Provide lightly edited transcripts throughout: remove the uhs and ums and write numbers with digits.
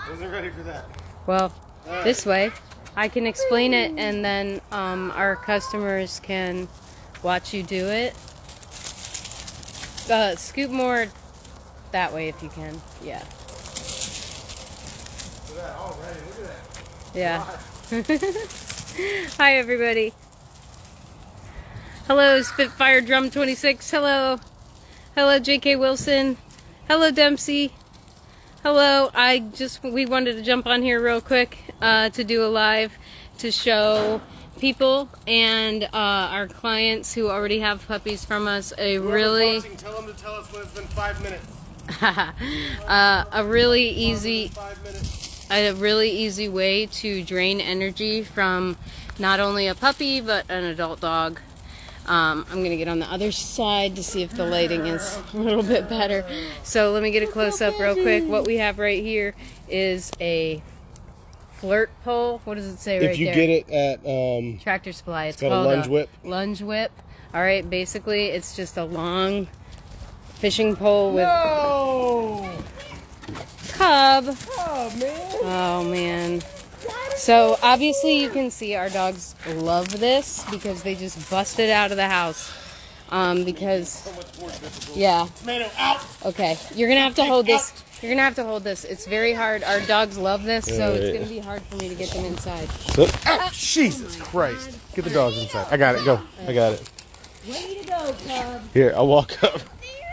Wasn't ready for that. Well, this way. I can explain it, and then our customers can watch you do it. Scoot more that way if you can. Yeah. Look at that already. Look at that. Yeah. Hi, everybody. Hello, Spitfire Drum 26. Hello. Hello, J.K. Wilson. Hello, Dempsey. Hello. We wanted to jump on here real quick to do a live to show people and our clients who already have puppies from us Whoever's really watching, tell them to tell us when it's been 5 minutes. a really easy 5 minutes. a really easy way to drain energy from not only a puppy but an adult dog. I'm gonna get on the other side to see if the lighting is a little bit better. So let me get a close up real quick. What we have right here is a Flirt pole. What does it say right there? If you get it at Tractor Supply. It's called a lunge whip. Lunge whip. All right. Basically, it's just a long fishing pole with Cub. Oh man. Oh man. So obviously you can see our dogs love this because they just busted out of the house. Because yeah. Tomato out. Okay, you're gonna have to hold this. You're gonna have to hold this. It's very hard. Our dogs love this, so it's gonna be hard for me to get them inside. Oh, Jesus Christ! Get the dogs inside. I got it. Go. I got it. Way to go, Cub. Here, I'll walk up.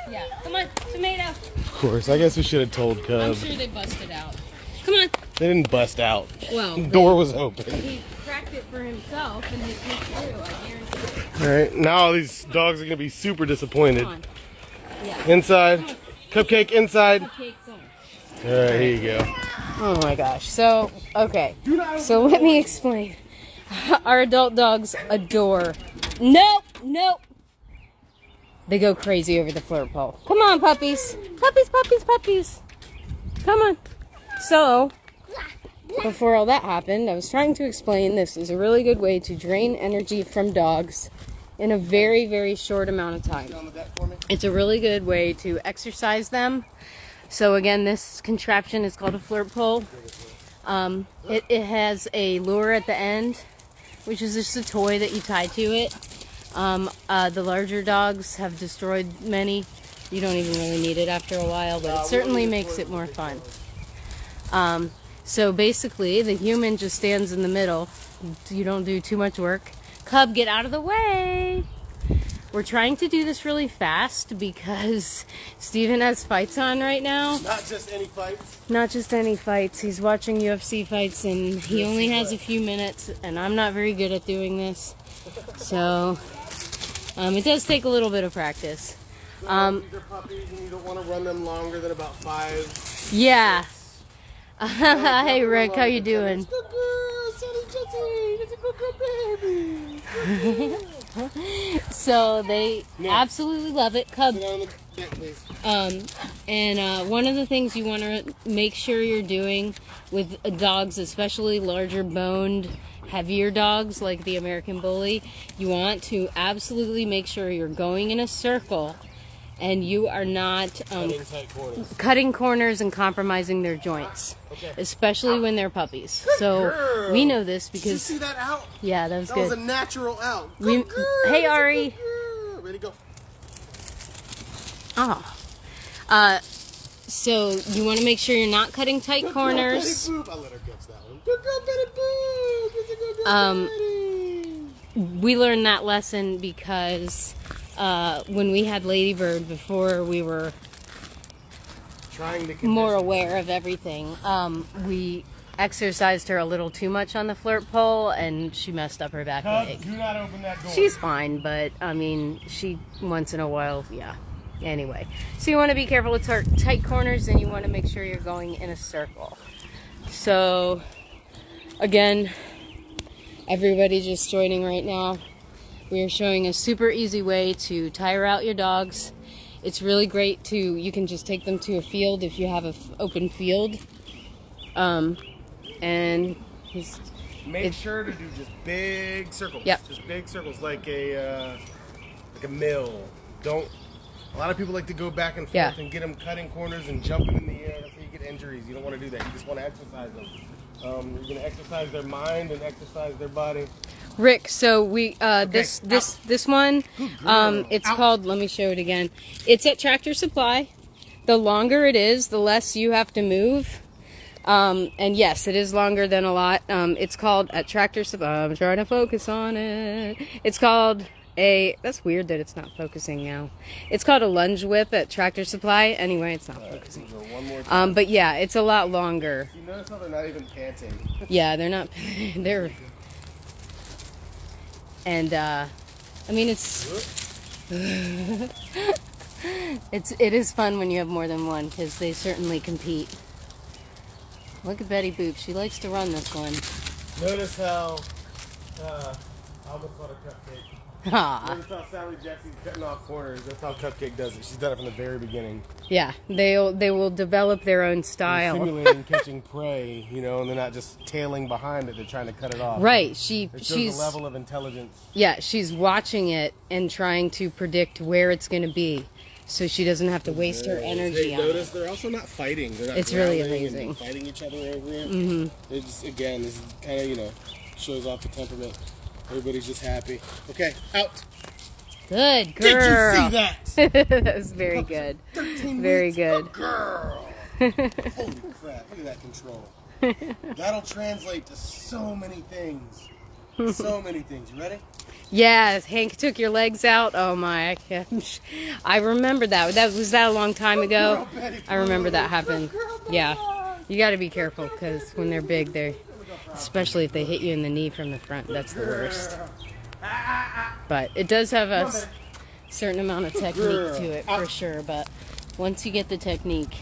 Yeah. Come on, tomato. Of course. I guess we should have told Cub. I'm sure they busted out. Come on. They didn't bust out. Well, The door was open. he cracked it for himself and he pushed through. I guarantee it. All right. Now all these dogs are gonna be super disappointed. Come on. Yeah. Inside. Cupcake inside. Cupcake on. All right. Here you go. Oh my gosh. So, okay. So let me explain. Our adult dogs adore. Nope. Nope. They go crazy over the Flirt pole. Come on, puppies. Puppies, puppies, puppies. Come on. So, before all that happened, I was trying to explain this is a really good way to drain energy from dogs in a very, very short amount of time. It's a really good way to exercise them. So again, this contraption is called a Flirt pole. It has a lure at the end, which is just a toy that you tie to it. The larger dogs have destroyed many. You don't even really need it after a while, but it certainly makes it more fun. So basically, the human just stands in the middle. You don't do too much work. Cub, get out of the way! We're trying to do this really fast because Steven has fights on right now. Not just any fights. Not just any fights. He's watching UFC fights and he only has a few minutes, and I'm not very good at doing this. So, it does take a little bit of practice. These are puppies and you don't want to run them longer than about 5. Yeah. Hey Rick, how you doing? Good girl, Sonny Jessie. That's a good girl, baby. So they absolutely love it. Cub. Sit on the deck, please. And one of the things you want to make sure you're doing with dogs, especially larger boned, heavier dogs like the American Bully, you want to absolutely make sure you're going in a circle and you are not cutting corners and compromising their joints, especially when they're puppies. So we know this because... Did you see that out? Yeah, that was That good. was a natural out. Hey, Ari. Ready to go. Oh. So you want to make sure you're not cutting tight corners. I'll let her catch that one. Good girl, Betty Boop. It's a good girl, Betty. We learned that lesson because when we had Ladybird, before we were Trying to more aware of everything, we exercised her a little too much on the Flirt pole and she messed up her back leg. Do not open that door. She's fine, but I mean, she once in a while, yeah. Anyway, so you want to be careful with tight corners and you want to make sure you're going in a circle. So, again, everybody just joining right now, we are showing a super easy way to tire out your dogs. It's really great to, you can just take them to a field if you have an open field. And just make sure to do just big circles. Yep. Just big circles, like a A lot of people like to go back and forth and get them cutting corners and jumping in the air. That's how you get get injuries. You don't want to do that. You just want to exercise them. You're going to exercise their mind and exercise their body. Rick, so we this one, it's Out. called. Let me show it again. It's at Tractor Supply. The longer it is, the less you have to move. And yes, it is longer than a lot. It's called at Tractor Supply. I'm trying to focus on it. It's called a. That's weird that it's not focusing now. It's called a lunge whip at Tractor Supply. Anyway, it's not focusing. So one more time. But yeah, it's a lot longer. You notice how they're not even panting. Yeah, they're not. They're. And I mean, it is fun when you have more than one because they certainly compete. Look at Betty Boop. She likes to run this one. Notice how I almost called a cupcake. Notice how Sally Jesse's cutting off corners. That's how Cupcake does it. She's done it from the very beginning. Yeah, they will develop their own style. They're simulating catching prey, you know, and they're not just tailing behind it. They're trying to cut it off. Right. It shows She's a level of intelligence. Yeah, she's watching it and trying to predict where it's going to be, so she doesn't have to waste her energy on Notice it. they're also not fighting. They're not It's really growling amazing. and fighting each other over it. They're just, again, this kind of, you know, shows off the temperament. Everybody's just happy. Okay, out. Good girl. Did you see that? That was very good. Very good. Good girl. Holy crap! Look at that control. That'll translate to so many things. So many things. You ready? Yeah, Hank took your legs out. Oh my gosh. I remember that. Was that a long time ago? I remember that happened. Yeah. You got to be careful because when they're big, especially if they hit you in the knee from the front, that's the worst. But it does have a certain amount of technique to it for sure. But once you get the technique.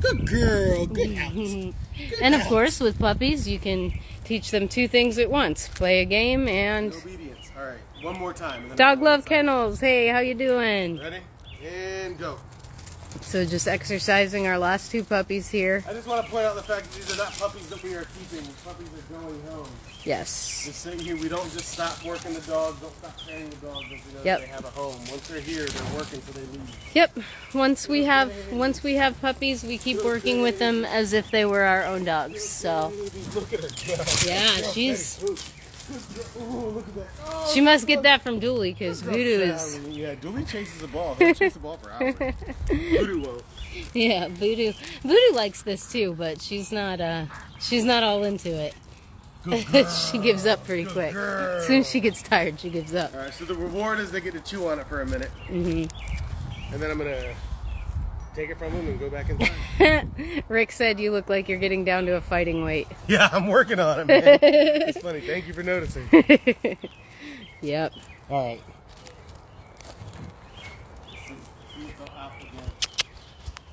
Good girl. Good out. And of course, with puppies, you can teach them two things at once: play a game and Obedience. All right. One more time. And then Dog we'll go Love inside. Kennels. Hey, how you doing? Ready? And go. So just exercising our last two puppies here. I just want to point out the fact that these are not puppies that we are keeping. These puppies are going home. Yes. Just sitting here, we don't just stop working the dogs, don't stop training the dogs until we know Yep. they have a home. Once they're here, they're working so they leave. Yep. Once we have puppies, we keep working with them as if they were our own dogs. So Look at her go. yeah, she's Oh, look at that. Oh, she must get that from Dooley because Voodoo is Sally. Yeah, Dooley chases the ball. They'll chase the ball for hours. Voodoo won't. yeah Voodoo likes this too, but she's not all into it. She gives up pretty quick. girl. As soon as she gets tired, she gives up. All right, so the reward is they get to chew on it for a minute. And then I'm going to take it from them and go back inside. Rick said you look like you're getting down to a fighting weight. Yeah, I'm working on it, man. It's funny. Thank you for noticing. Yep. All right.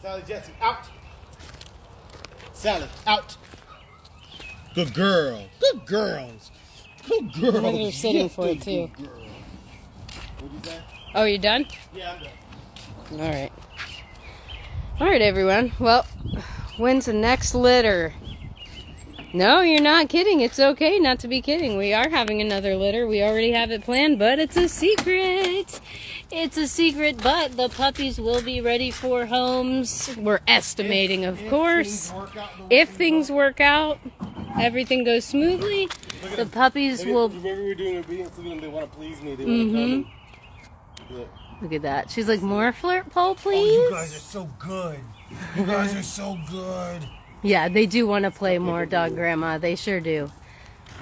Sally Jesse, out. Sally, out. Good girl. Good girls. Good girls. Look at her sitting for it, too. Good girl. What'd you say? Oh, you done? Yeah, I'm done. All right. All right, everyone. Well, when's the next litter? No, you're not kidding. It's okay not to be kidding. We are having another litter. We already have it planned, but it's a secret. It's a secret, but the puppies will be ready for homes. We're estimating, of course. If things work out, everything goes smoothly, the puppies will... Remember we were doing obedience to them. They want to please me. They want to come and... Look. Look at that. She's like, more flirt pole, please? Oh, you guys are so good. You guys are so good. Yeah, they do want to play more, Dog Grandma. They sure do.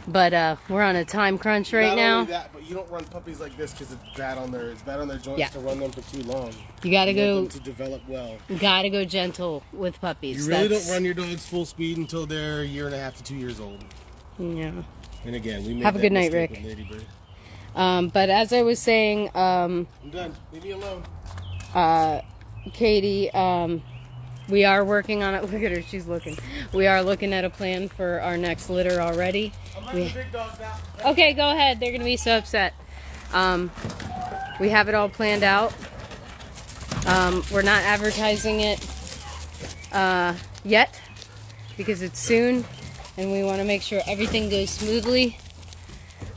But we're on a time crunch right Not now. only that, but you don't run puppies like this because it's bad on their joints Yeah. to run them for too long. You gotta You want go. them to develop well. Gotta go gentle with puppies. You really That's- don't run your dogs full speed until they're a year and a half to 2 years old. Yeah. And again, we made Have a that good night, mistake Rick. with Ladybird. But as I was saying, I'm done. Leave me alone. Katie, we are working on it. Look at her, she's looking. We are looking at a plan for our next litter already. I'm letting the big dogs out. Okay, go ahead. They're gonna be so upset. We have it all planned out. We're not advertising it yet because it's soon, and we want to make sure everything goes smoothly.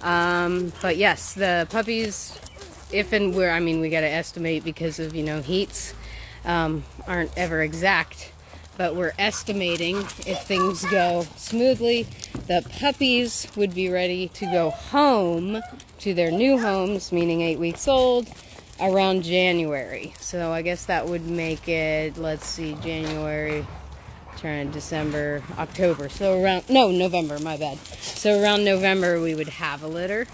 But yes, the puppies, if and where, I mean, we got to estimate because of, heats, aren't ever exact. but we're estimating if things go smoothly, the puppies would be ready to go home to their new homes, meaning 8 weeks old, around January. So I guess that would make it, let's see, January, turn December, October. So around, no, November, my bad. So around November we would have a litter.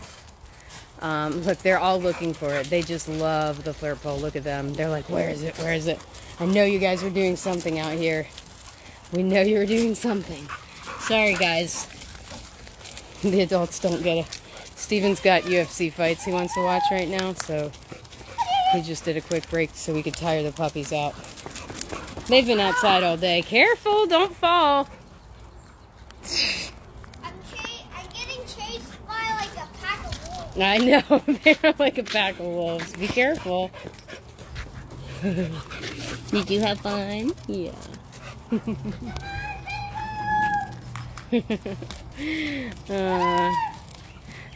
Look, they're all looking for it. They just love the flirt pole. Look at them. They're like, where is it? Where is it? I know you guys were doing something out here. We know you were doing something. Sorry, guys. The adults don't get it. Steven's got UFC fights he wants to watch right now, so he just did a quick break so we could tire the puppies out. They've been outside all day. Careful, don't fall. I'm getting chased by like a pack of wolves. I know, they're like a pack of wolves. Be careful. Did you have fun? Yeah.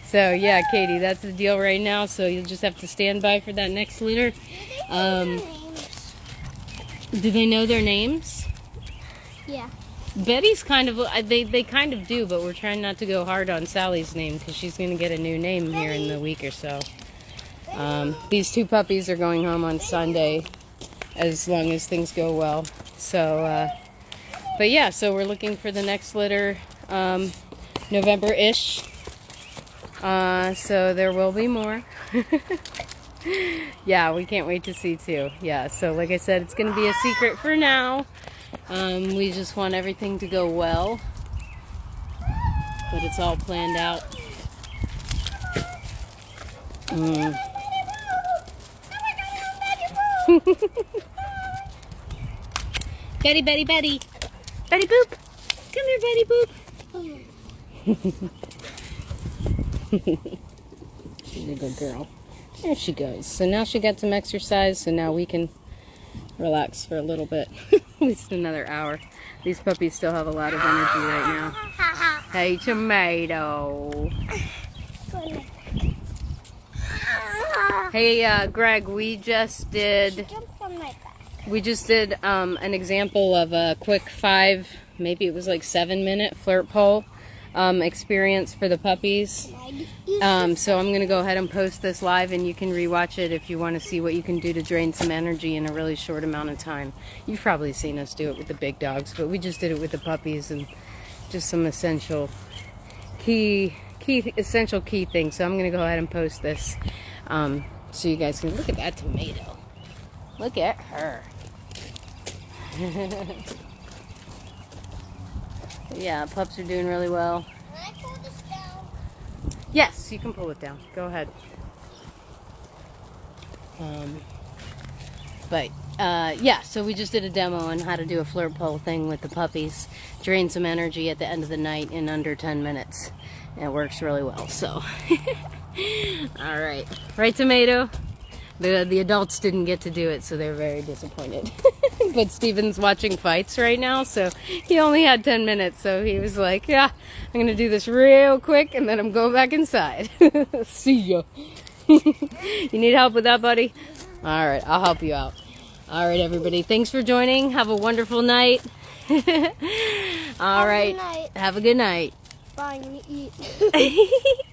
So yeah, Katie, that's the deal right now. So you'll just have to stand by for that next litter. Do they know their names? Yeah. Betty's kind of, they kind of do, but we're trying not to go hard on Sally's name because she's going to get a new name here in a week or so. These two puppies are going home on Sunday as long as things go well. So, but yeah, so we're looking for the next litter November-ish. So there will be more. Yeah, we can't wait to see too. Yeah, so like I said, it's going to be a secret for now. We just want everything to go well, but it's all planned out. Betty, Betty, Betty. Betty Boop. Come here, Betty Boop. She's a good girl. There she goes. So now she got some exercise, so now we can relax for a little bit. At least another hour. These puppies still have a lot of energy right now. Hey, Tomato. Hey, Greg, we just did an example of a quick 5, maybe it was like 7-minute flirt pole experience for the puppies. So I'm going to go ahead and post this live, and you can rewatch it if you want to see what you can do to drain some energy in a really short amount of time. You've probably seen us do it with the big dogs, but we just did it with the puppies and just some essential key things. So I'm going to go ahead and post this so you guys can look at that tomato. Look at her. Yeah, pups are doing really well. Can I pull this down? Yes, you can pull it down. Go ahead. Yeah, so we just did a demo on how to do a flirt pole thing with the puppies. Drain some energy at the end of the night in under 10 minutes. And it works really well, so. Alright. Right, Tomato? The adults didn't get to do it, so they're very disappointed. But Steven's watching fights right now, so he only had 10 minutes, so he was like, yeah, I'm going to do this real quick, and then I'm going back inside. See ya. You need help with that, buddy? All right, I'll help you out. All right, everybody, thanks for joining. Have a wonderful night. All right, have a good night. Bye, I'm going to eat.